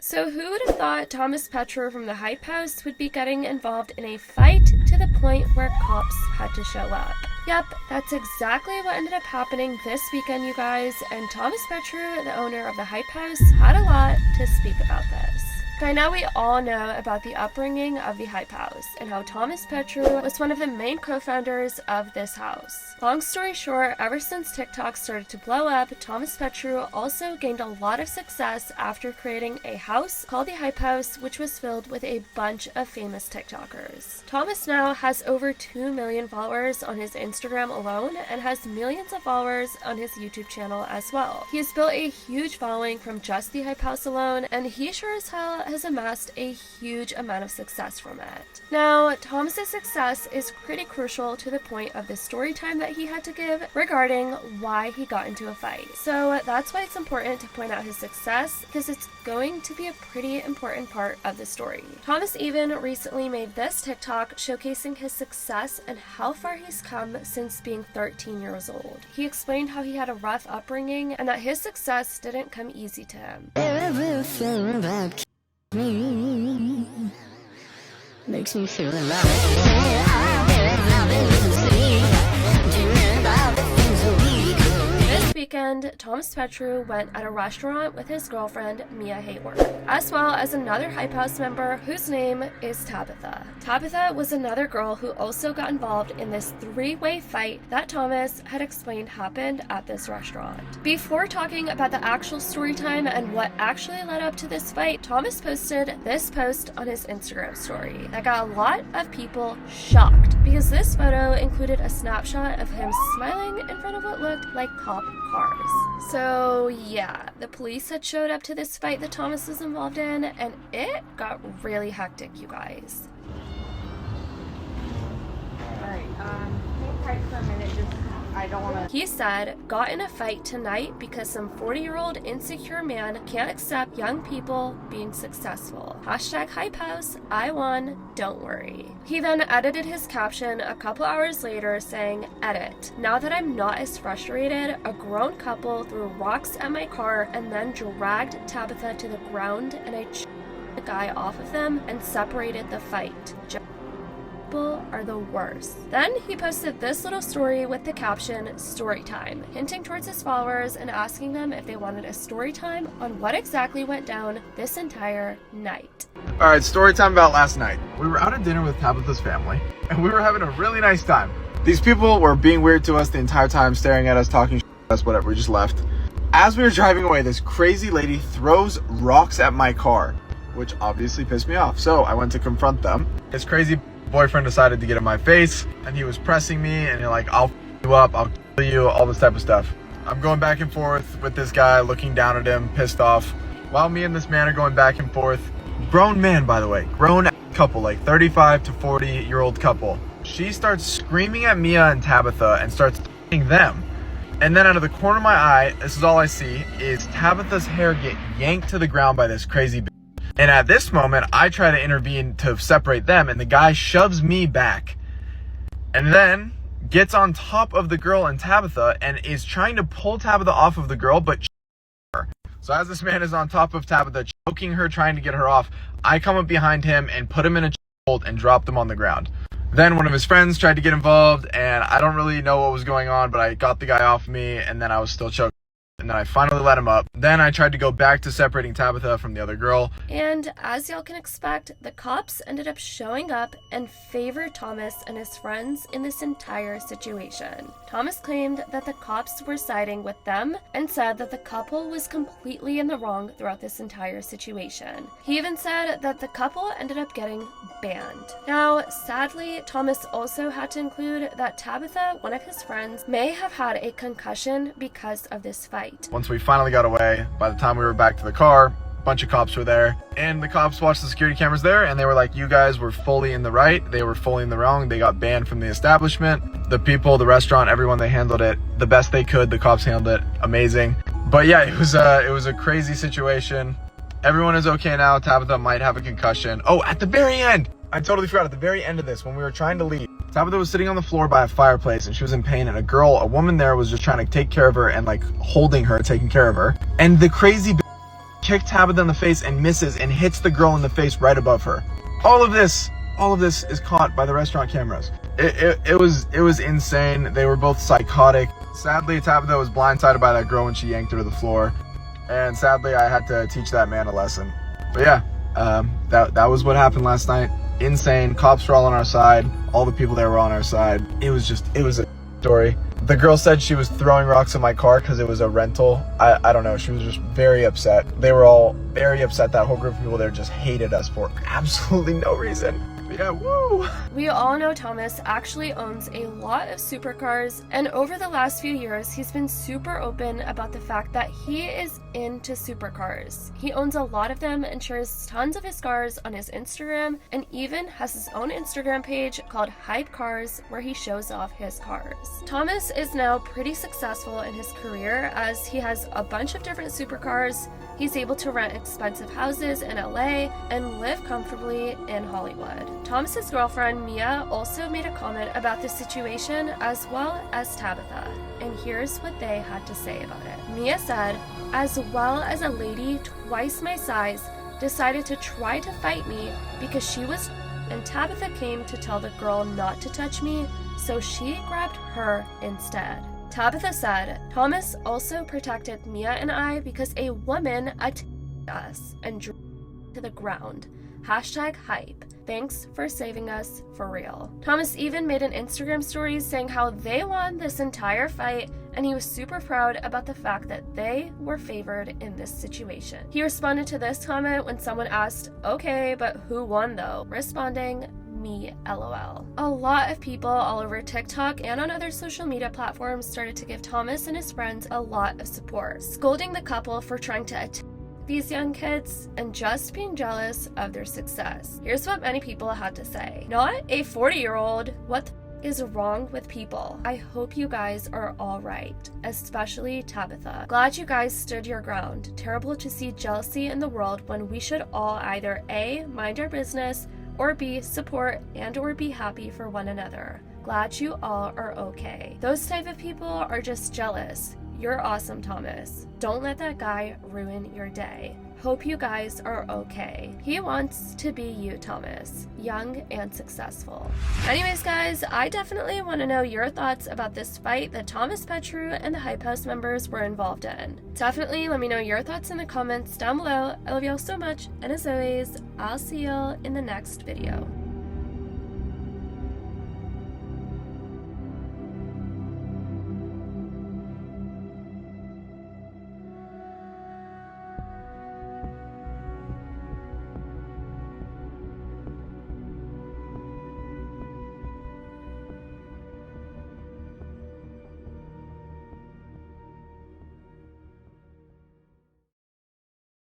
So who would have thought Thomas Petru from the Hype House would be getting involved in a fight to the point where cops had to show up? Yep, that's exactly what ended up happening this weekend, you guys, and Thomas Petru, the owner of the Hype House, had a lot to speak about this. By now we all know about the upbringing of the Hype House and how Thomas Petru was one of the main co-founders of this house. Long story short, ever since TikTok started to blow up, Thomas Petru also gained a lot of success after creating a house called the Hype House, which was filled with a bunch of famous TikTokers. Thomas now has over 2 million followers on his Instagram alone and has millions of followers on his YouTube channel as well. He has built a huge following from just the Hype House alone, and he sure as hell has amassed a huge amount of success from it. Now, Thomas's success is pretty crucial to the point of the story time that he had to give regarding why he got into a fight. So that's why it's important to point out his success, because it's going to be a pretty important part of the story. Thomas even recently made this TikTok showcasing his success and how far he's come since being 13 years old. He explained how he had a rough upbringing and that his success didn't come easy to him. Everything about me makes me feel alive. This weekend, Thomas Petru went at a restaurant with his girlfriend, Mia Hayward, as well as another Hype House member whose name is Tabitha. Tabitha was another girl who also got involved in this three-way fight that Thomas had explained happened at this restaurant. Before talking about the actual story time and what actually led up to this fight, Thomas posted this post on his Instagram story that got a lot of people shocked because this photo included a snapshot of him smiling in front of what looked like cop cars. So yeah, the police had showed up to this fight that Thomas was involved in, and it got really hectic, you guys. Alright, hang tight for a minute, I don't want to... He said, got in a fight tonight because some 40-year-old insecure man can't accept young people being successful. Hashtag Hype House, I won, don't worry. He then edited his caption a couple hours later saying, edit, now that I'm not as frustrated, a grown couple threw rocks at my car and then dragged Tabitha to the ground and I the guy off of them and separated the fight. People are the worst. Then he posted this little story with the caption story time, hinting towards his followers and asking them if they wanted a story time on what exactly went down this entire night. Alright, story time about last night. We were out at dinner with Tabitha's family and we were having a really nice time. These people were being weird to us the entire time, staring at us, talking to us, whatever. We just left. As we were driving away, this crazy lady throws rocks at my car, which obviously pissed me off. So I went to confront them. This crazy boyfriend decided to get in my face and he was pressing me and you're like, I'll f you up, I'll kill you, all this type of stuff. I'm going back and forth with this guy, looking down at him, pissed off. While me and this man are going back and forth, grown man, by the way, grown couple, like 35 to 40-year-old couple. She starts screaming at Mia and Tabitha and starts f***ing them. And then out of the corner of my eye, this is all I see, is Tabitha's hair get yanked to the ground by this crazy bitch. And at this moment, I try to intervene to separate them, and the guy shoves me back. And then gets on top of the girl and Tabitha and is trying to pull Tabitha off of the girl, but her. So as this man is on top of Tabitha, choking her, trying to get her off, I come up behind him and put him in a hold and dropped him on the ground. Then one of his friends tried to get involved, and I don't really know what was going on, but I got the guy off me, and then I was still choking. And then I finally let him up. Then I tried to go back to separating Tabitha from the other girl. And as y'all can expect, the cops ended up showing up and favored Thomas and his friends in this entire situation. Thomas claimed that the cops were siding with them and said that the couple was completely in the wrong throughout this entire situation. He even said that the couple ended up getting banned. Now, sadly, Thomas also had to include that Tabitha, one of his friends, may have had a concussion because of this fight. Once we finally got away, by the time we were back to the car, a bunch of cops were there. And the cops watched the security cameras there and they were like, you guys were fully in the right. They were fully in the wrong. They got banned from the establishment. The people, the restaurant, everyone, they handled it the best they could. The cops handled it amazing. But yeah, it was a crazy situation. Everyone is okay now. Tabitha might have a concussion. Oh, at the very end, I totally forgot, at the very end of this, when we were trying to leave, Tabitha was sitting on the floor by a fireplace and she was in pain, and a woman there was just trying to take care of her and like holding her, taking care of her. And the crazy kicked Tabitha in the face and misses and hits the girl in the face right above her. All of this is caught by the restaurant cameras. It was insane. They were both psychotic. Sadly, Tabitha was blindsided by that girl when she yanked her to the floor. And sadly, I had to teach that man a lesson. But yeah, that was what happened last night. Insane. Cops were all on our side. All the people there were on our side. It was a story. The girl said she was throwing rocks in my car because it was a rental. I don't know. She was just very upset. They were all very upset. That whole group of people there just hated us for absolutely no reason. Yeah, woo! We all know Thomas actually owns a lot of supercars, and over the last few years, he's been super open about the fact that he is into supercars. He owns a lot of them and shares tons of his cars on his Instagram, and even has his own Instagram page called Hype Cars, where he shows off his cars. Thomas is now pretty successful in his career as he has a bunch of different supercars. He's able to rent expensive houses in LA and live comfortably in Hollywood. Thomas's girlfriend Mia also made a comment about the situation, as well as Tabitha, and here's what they had to say about it. Mia said, "As well as a lady twice my size decided to try to fight me because she was and Tabitha came to tell the girl not to touch me, so she grabbed her instead." Tabitha said, "Thomas also protected Mia and I because a woman attacked us and drew to the ground. #hype. Thanks for saving us for real." Thomas even made an Instagram story saying how they won this entire fight, and he was super proud about the fact that they were favored in this situation. He responded to this comment when someone asked, "Okay, but who won though?" responding, "Me, LOL." A lot of people all over TikTok and on other social media platforms started to give Thomas and his friends a lot of support, scolding the couple for trying to attack these young kids and just being jealous of their success. Here's what many people had to say. "Not a 40-year-old. What the is wrong with people? I hope you guys are all right, especially Tabitha. Glad you guys stood your ground. Terrible to see jealousy in the world when we should all either A, mind our business, or B, support and or be happy for one another. Glad you all are okay. Those type of people are just jealous. You're awesome, Thomas. Don't let that guy ruin your day. Hope you guys are okay. He wants to be you, Thomas. Young and successful." Anyways, guys, I definitely want to know your thoughts about this fight that Thomas, Petru, and the Hype House members were involved in. Definitely let me know your thoughts in the comments down below. I love y'all so much, and as always, I'll see y'all in the next video.